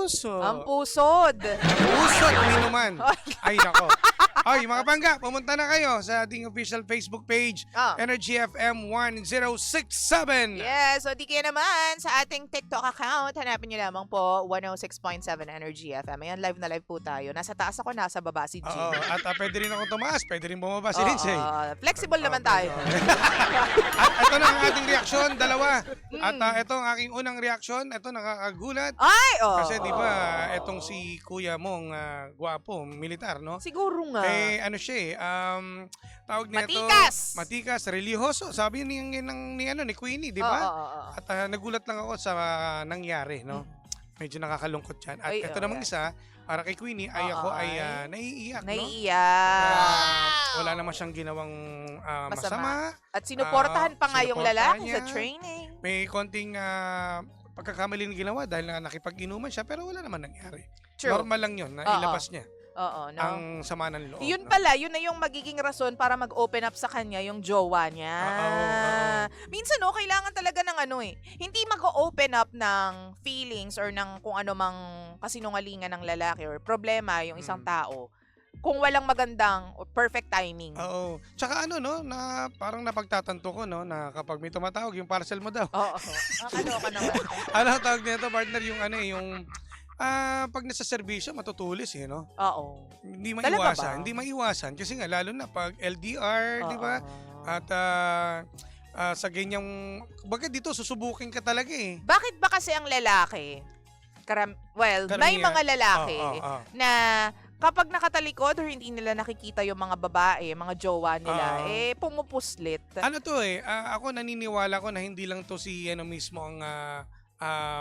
puso. Ang pusod. Pusod, minuman. Ay, nako. Ay, mga bangga, pumunta na kayo sa ating official Facebook page, Energy FM 1067. Yes, so di kayo naman sa ating TikTok account. Hanapin niyo lamang po 106.7 Energy FM. Ayan, live na live po tayo. Nasa taas ako, nasa baba si G. Oo, at pwede rin ako tumaas, pwede rin bumaba si Lindsay. Flexible naman tayo. At ito na ang ating reaksyon, dalawa. At ito ang aking unang reaksyon, ito nakakagulat. Ay, Kasi di ba, itong si kuya mong gwapo, militar, no? Siguro nga. Ano siya eh, tawag nito, matikas, religyoso. Sabi ni Queenie, di ba? At nagulat lang ako sa nangyari, no? Medyo nakakalungkot yan. At ito namang isa, para kay Queenie, ako ay naiiyak, no? Wala naman siyang ginawang masama. At sinuportahan pa nga yung lalaki sa training. May konting pagkakamali na ginawa dahil nakipag-inuman siya, pero wala naman nangyari. True. Normal lang yun, na ilabas niya. No? Ang sama ng loob. Yun pala, yun na yung magiging rason para mag-open up sa kanya yung jowa niya. Minsan kailangan talaga ng hindi mag-open up ng feelings or ng kung ano mang kasinungalingan ng lalaki or problema yung isang tao kung walang magandang or perfect timing. Oo. Tsaka na parang napagtatanto ko, no, na kapag may tumatawag, yung parcel mo daw. Oo. Ano ka naman? Ano tawag nito, partner, yung pag nasa serbisyo, matutulis no? Oo. Hindi maiwasan kasi nga lalo na pag LDR, di ba? At sa ganyang bagay dito susubukin ka talaga eh. Bakit ba kasi ang lalaki? May mga lalaki na kapag nakatalikod or hindi nila nakikita yung mga babae, mga jowa nila, pumupuslit. Ano to ako naniniwala ko na hindi lang to si mismo ang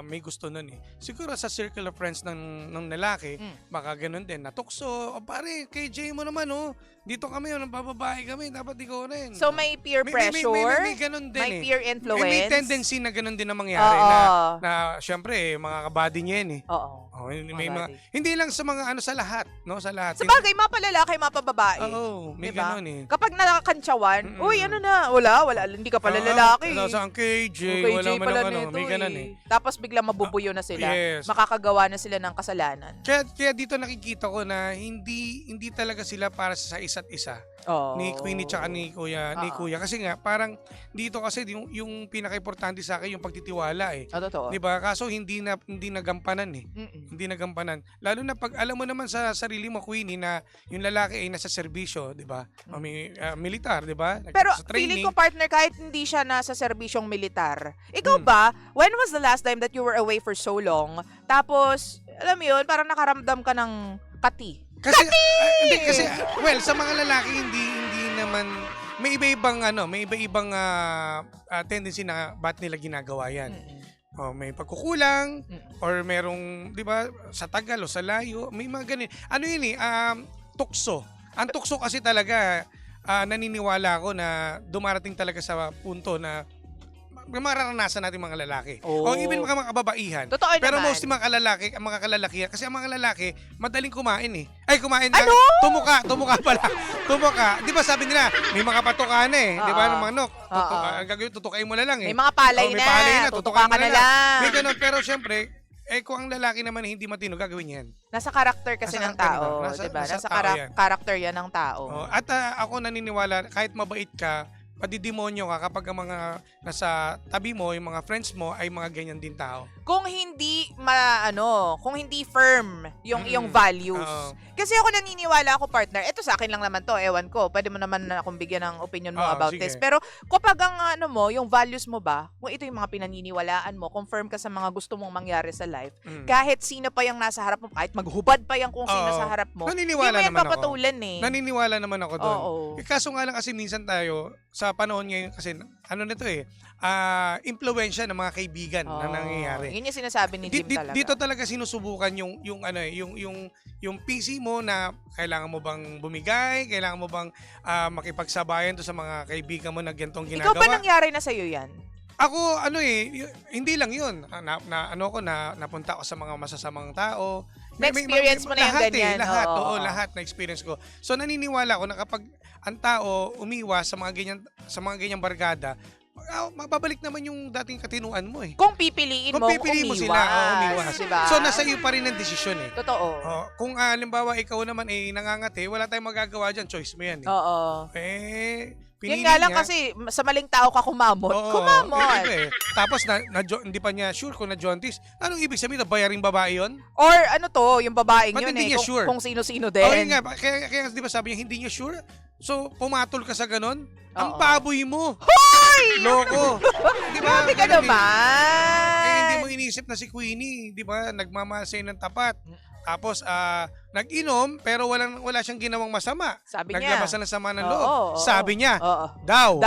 may gusto nun eh. Siguro sa circle of friends ng lalaki, baka ganun din. Natukso, pare, kay Jay mo naman dito kami, bababae kami, dapat ikaw rin. So may peer pressure? May ganun din may peer influence? May tendency na ganun din na mangyari na syempre, mga kabady niya yan eh. Oo. Hindi lang sa mga sa lahat, no? Sa lahat. Sa bagay, mapalalaki, mapababae. Oo, may ganun eh. Kapag nakakantsawan, uy, wala, hindi ka pala lalaki. Saan kay Jay, wala man lang may ganun eh. Tapos biglang mabubuyo na sila. Yes. Makakagawa na sila ng kasalanan. Kaya dito nakikita ko na hindi talaga sila para sa isa't isa. Ni Queenie tsaka ni Kuya. Kasi nga, parang dito kasi yung pinaka-importante sa akin yung pagtitiwala eh. Totoo. Diba? Kaso hindi nagampanan eh. Hindi nagampanan. Lalo na pag alam mo naman sa sarili mo, Queenie, na yung lalaki ay nasa serbisyo, diba? Militar, diba? Pero feeling ko, partner, kahit hindi siya nasa serbisyong militar, ikaw ba, when was the last time that you were away for so long, tapos, alam mo yun, parang nakaramdam ka ng kati? Kasi sa mga lalaki hindi naman may iba-ibang tendency na ba't nila ginagawa yan. May pagkukulang or merong 'di ba sa tagal o sa layo, may mga ganun. Tukso. Ang tukso kasi talaga naniniwala ako na dumarating talaga sa punto na mararanasan natin mga lalaki. O even mga kababaihan. Totoo pero naman. mostly mga kalalakihan. Kasi ang mga lalaki, madaling kumain eh. Ay, kumain lang. Ano? Tumuka pala. Tumuka. Di ba sabi nila, may mga patuka na eh. Di ba ng manok? Gagawin, tutukain mo na lang eh. May mga palay na. May palay na, tutuka ka na lang. May ganun. Pero syempre, kung ang lalaki naman hindi matino, gagawin yan. Nasa karakter kasi ng tao. Diba? Nasa karakter yan ng tao. At ako naniniwala, kahit mabait ka, padidemonyo ka kapag ang mga nasa tabi mo, yung mga friends mo ay mga ganyan din tao. Kung hindi kung hindi firm yung iyong values. Kasi ako naniniwala ako, partner. Ito sa akin lang naman to, ewan ko. Pwede mo naman akong bigyan ng opinion mo about this. Pero kapag ang yung values mo ba, kung ito yung mga pinaniniwalaan mo, confirm ka sa mga gusto mong mangyari sa life, kahit sino pa yung nasa harap mo, kahit maghubad pa yung kung sino sa harap mo, naniniwala hindi mo naman yan papatulan ako. Naniniwala naman ako doon. Kaso nga lang kasi minsan tayo, sa panahon ngayon, kasi impluwensya ng mga kaibigan na nangyayari. Yun yung sinasabi ni Jim talaga. Dito talaga sinusubukan yung PC mo na kailangan mo bang bumigay, kailangan mo bang makipagsabayan to sa mga kaibigan mo na ganitong ginagawa. Ikaw ba nangyari na sa'yo yan? Ako, hindi lang yun. Napunta ako sa mga masasamang tao. Na-experience mo na yung ganyan. Lahat na experience ko. So naniniwala ko na kapag ang tao umiwas sa mga ganyang barkada, mababalik naman yung dating katinuan mo eh. Kung pipiliin mo, mo sila, umiwas. Diba? So, nasa iyo pa rin ang desisyon eh. Totoo. Kung halimbawa ikaw naman nangangati, wala tayong magagawa dyan, choice mo yan eh. Oo. Pinili yun nga lang niya. kasi sa maling tao ka kumamot. Kumamot. Tapos hindi pa niya sure kung na-jaundice. Anong ibig sabihin? Bayaring babae yun? Or ano to, yung babaeng Ba't yun hindi niya sure? Kung sino-sino din. Yun nga. Kaya di ba sabi niya, hindi niya sure? So, pumatol ka sa ganun? Ang Oo. baboy mo. Hoy! Loko. Di ba? Grabe ka naman. Hindi mo inisip na si Queenie, di ba? Nagmamahal sa'yo ng tapat. Tapos, nag-inom, pero wala siyang ginawang masama. Sabi niya. Naglabas na ng sama ng loob. Oo. Sabi niya, Oo. daw.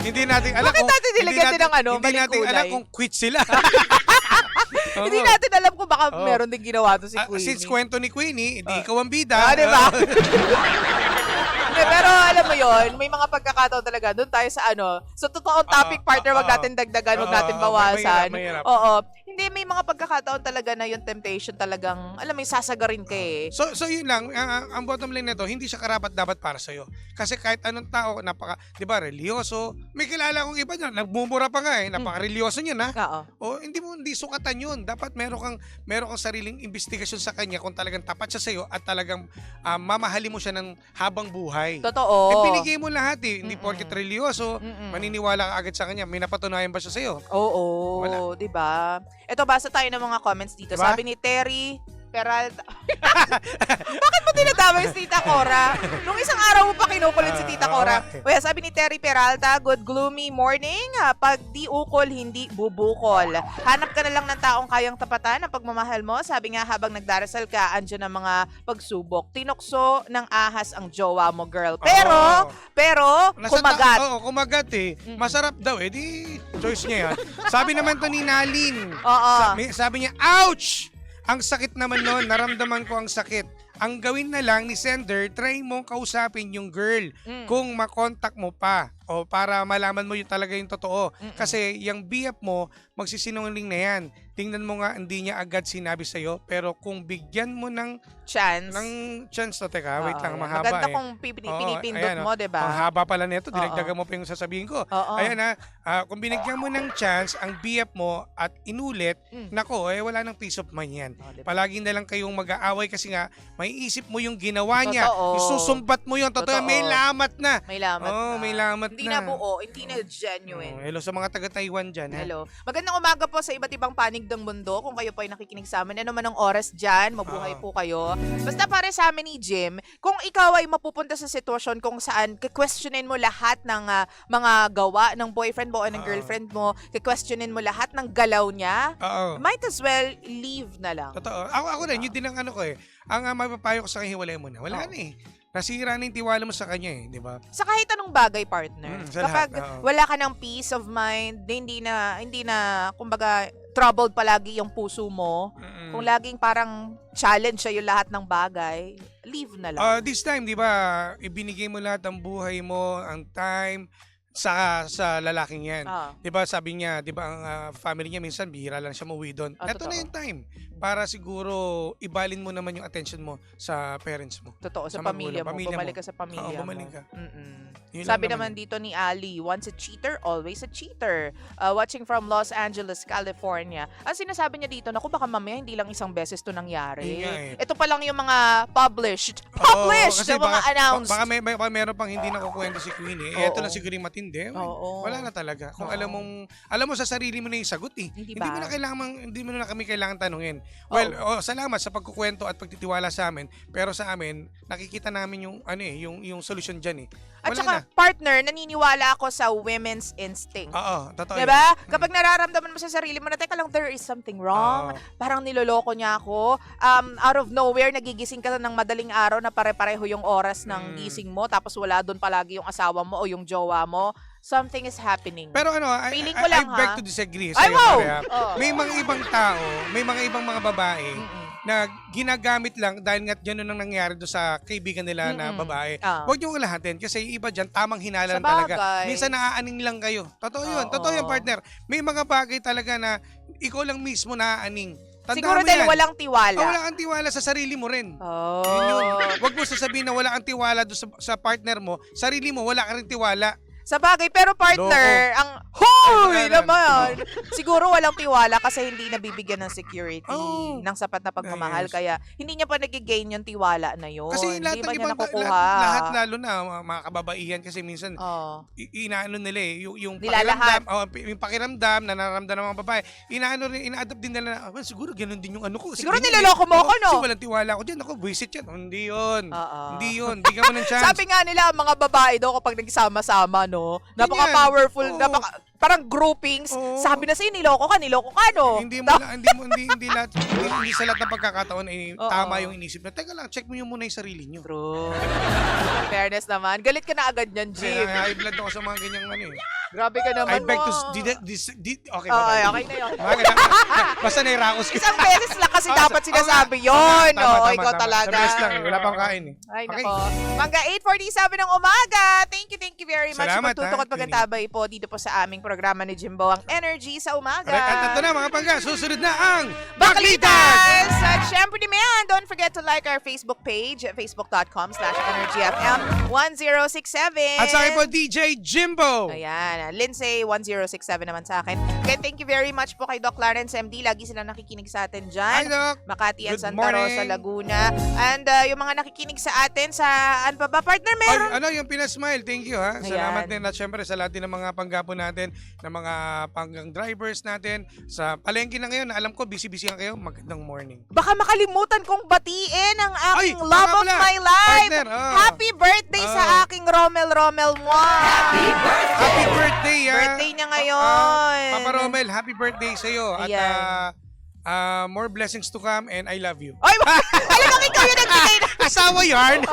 Hindi natin alam Bakit natin nilagyan din ng hindi maling natin kulay? alam kung quit sila. Oo. natin alam kung baka Oo. meron din ginawa to si Queenie. Since kwento ni Queenie, hindi ikaw ang bida. Di ba? Pero alam mo yon, may mga pagkakataon talaga doon tayo sa sa totoong topic partner, wag natin dagdagan, wag natin bawasan. Mahirap. Oo. Hindi, may mga pagkakataon talaga na yung temptation talagang, alam mo, sasagarin ka eh. So yun lang, ang bottom line nito, hindi siya karapat dapat para sa'yo. Kasi kahit anong tao, di ba, religyoso, may kilala akong iba dyan, nagmumura pa nga napaka-religyoso niya na. Oo. O hindi sukatan yun. Dapat meron kang sariling investigasyon sa kanya kung talagang tapat siya sa'yo at talagang mamahalin mo siya ng habang buhay. Totoo. Binigay mo lahat eh. Hindi porket religyoso, maniniwala ka agad sa kanya. May napatunayan ba siya sa'yo? Oo, Wala. 'di ba? Ito, basa tayo ng mga comments dito. Diba? Sabi ni Terry Peralta. Bakit mo tinatama yung si Tita Cora? Nung isang araw mo pa kinukulit si Tita Cora. Well, sabi ni Terry Peralta, good gloomy morning. Pag di ukol, hindi bubukol. Hanap ka na lang ng taong kayang tapatan ang pagmamahal mo. Sabi nga, habang nagdarasal ka, andyan ang mga pagsubok. Tinukso ng ahas ang jowa mo, girl. Pero, kumagat. Kumagat eh. Masarap daw eh. Di choice niya yan. Sabi naman to ni Nalin. Oo. Sabi niya, ouch! Ang sakit naman nun, naramdaman ko ang sakit. Ang gawin na lang ni sender, try mong kausapin yung girl kung makontak mo pa o para malaman mo yung talaga yung totoo. Kasi yung BF mo, magsisinungaling na yan. Tingnan mo nga, hindi niya agad sinabi sa'yo, pero kung bigyan mo ng chance to, teka, wait lang, mahaba maganda eh. kung pinipindot mo, diba? Ang haba pala nito, dinagdagan mo pa yung sasabihin ko. Ayan kung binigyan mo ng chance ang BF mo at inulit, nako, wala nang peace of mind yan. Diba? Palagi na lang kayong mag-aaway kasi nga, may isip mo yung ginawa niya. Totoo. Isusumbat mo yun. Totoo, may lamat na. May lamat na. May lamat hindi na buo, hindi na genuine. Hello sa mga taga-Taiwan dyan. Hello. Magandang umaga po sa iba't ibang panig ng mundo. Kung kayo po ay nakikinig sa amin, ano man ang oras dyan, mabuhay po kayo. Basta para sa amin ni Jim, kung ikaw ay mapupunta sa sitwasyon kung saan questionin mo lahat ng mga gawa ng boyfriend mo o ng girlfriend mo, questionin mo lahat ng galaw niya, might as well leave na lang. Totoo. Ako rin, yun din ang ano ko eh. Ang mapapayo ko sa kanya, hiwalay mo na. Wala na eh. Nasira na yung tiwala mo sa kanya eh, di ba? Sa kahit anong bagay, partner. Sa Kapag lahat, wala ka ng peace of mind, hindi na, kumbaga, troubled palagi yung puso mo. Kung laging parang challenge siya yung lahat ng bagay, leave na lang. This time, di ba, ibinigay mo lahat ng buhay mo, ang time, sa lalaking yan. 'Di ba sabi niya, 'di ba ang family niya minsan bihira lang siya mauwi doon. Ito na yung time para siguro ibalin mo naman yung attention mo sa parents mo. Totoo, sa pamilya mo. Bumalik ka sa pamilya mo. Bumalik ka. Sabi naman dito ni Ali, once a cheater, always a cheater. Watching from Los Angeles, California. Ang sinasabi niya dito, naku baka mamaya hindi lang isang beses to nangyari. Ito pa lang yung mga published yung mga announced. Baka meron pang hindi nakukwento si Queenie. Ito lang siguro yung matindi. Wala na talaga. Kung alam mo sa sarili mo na yung sagot eh. Hindi mo na kami kailangan tanungin. Well, salamat sa pagkukwento at pagtitiwala sa amin. Pero sa amin, nakikita namin yung solusyon diyan eh. At saka, partner, naniniwala ako sa women's instinct. Totoo. Diba? Kapag nararamdaman mo sa sarili mo na, teka lang, there is something wrong. Parang niloloko niya ako. Out of nowhere, nagigising ka ng madaling araw na pare-pareho yung oras ng gising mo, tapos wala doon palagi yung asawa mo o yung jowa mo. Something is happening. Pero I beg to disagree sa iyo, May mga ibang tao, may mga ibang mga babae na ginagamit lang dahil nga gano'n ang nangyari doon sa kaibigan nila na babae. Huwag niyo lahatin kasi yung iba dyan, tamang hinala lang talaga. Minsan naaaning lang kayo. Totoo yun, partner. May mga bagay talaga na ikaw lang mismo naaaning. Siguro dahil walang tiwala. Wala kang tiwala sa sarili mo rin. Yun. Huwag mo sasabihin na wala kang tiwala doon sa partner mo. Sarili mo, wala ka rin tiwala. Sa bagay, pero partner, ang hoy naman. Siguro walang tiwala kasi hindi nabibigyan ng security, ng sapat na pagmamahal. Kaya hindi niya pa nagigain yung tiwala na yun. Kasi lahat Hindi ba ng niya ibang nakukuha? lahat lalo na mga kababaihan kasi minsan inaano nila yung Nilalahat. yung pakiramdam na nararamdaman ng mga babae, ina-adopt din nila. Well, siguro ganun din yung ano ko. Siguro niloloko mo ako, no? Kasi walang tiwala ko diyan. Ako, buisit yan. Hindi yun. Oo. Hindi yun. Hindi ka mo ng chance. Sabi nga nila, ang mga babae daw kapag nagsama-sama, no? Napaka-powerful, parang groupings. Sabi na sa'yo, niloko ka, no? Hindi lahat, hindi sa lahat ng pagkakataon ay tama yung inisip na. Teka lang, check mo yung muna yung sarili nyo. True. Fairness naman. Galit ka na agad niyan, Jim. High blood ako sa mga ganyang ano eh. Grabe ka naman. I beg to okay ba? Okay na yun. Basta nairakos ko. Isang beses lang kasi dapat sinasabi yun. Ikaw talaga. Sa lang, wala pang kain eh. Ay, nako. Mangga 8:47 ng umaga. Thank you very much. Salamat, Magtutok at magantabay po dito po sa aming programa ni Jimbo, ang Energy sa Umaga. At ito na mga pangga, susunod na ang Baklitas! At syempre naman, don't forget to like our Facebook page, facebook.com/energyfm1067. At sa akin po, DJ Jimbo. Ayan, Lindsay 1067 naman sa akin. Again, thank you very much po kay Doc Clarence MD. Lagi silang nakikinig sa atin dyan. Hi, Doc. Makati at Good Santa morning. Rosa, Laguna. And yung mga nakikinig sa atin sa, ano pa ba, partner, meron? Yung Pinasmile, thank you ha. Ayan. Salamat din at syempre sa lahat din ng mga panggapo natin, ng mga panggang drivers natin. Sa palengke na ngayon, na alam ko, busy-busy nga kayo, magandang morning. Baka makalimutan kong batiin ang aking Ay, love baka of pala. my life. Partner, Happy birthday sa aking Romel Moa. Happy birthday ha. Birthday niya ngayon. Papa Romel, happy birthday sa iyo. At Ayan. more blessings to come and I love you. Ay, alam mo, ikaw yung nagbigay na. Asawa yarn.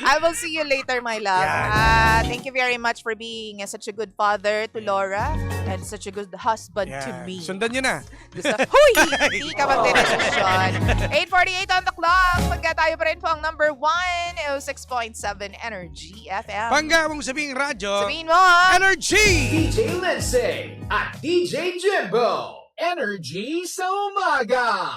I will see you later, my love. Yan. Thank you very much for being such a good father to Laura and such a good husband to me. Sundan nyo na. Huy! Hindi ka magdedesisyon. 8:48 on the clock. Pagka tayo pa rin po ang number 1, 6.7 Energy FM. Pangga mong sabing radyo. Sabihin mo, Energy! DJ Lindsay at DJ Jimbo. Energy sa umaga.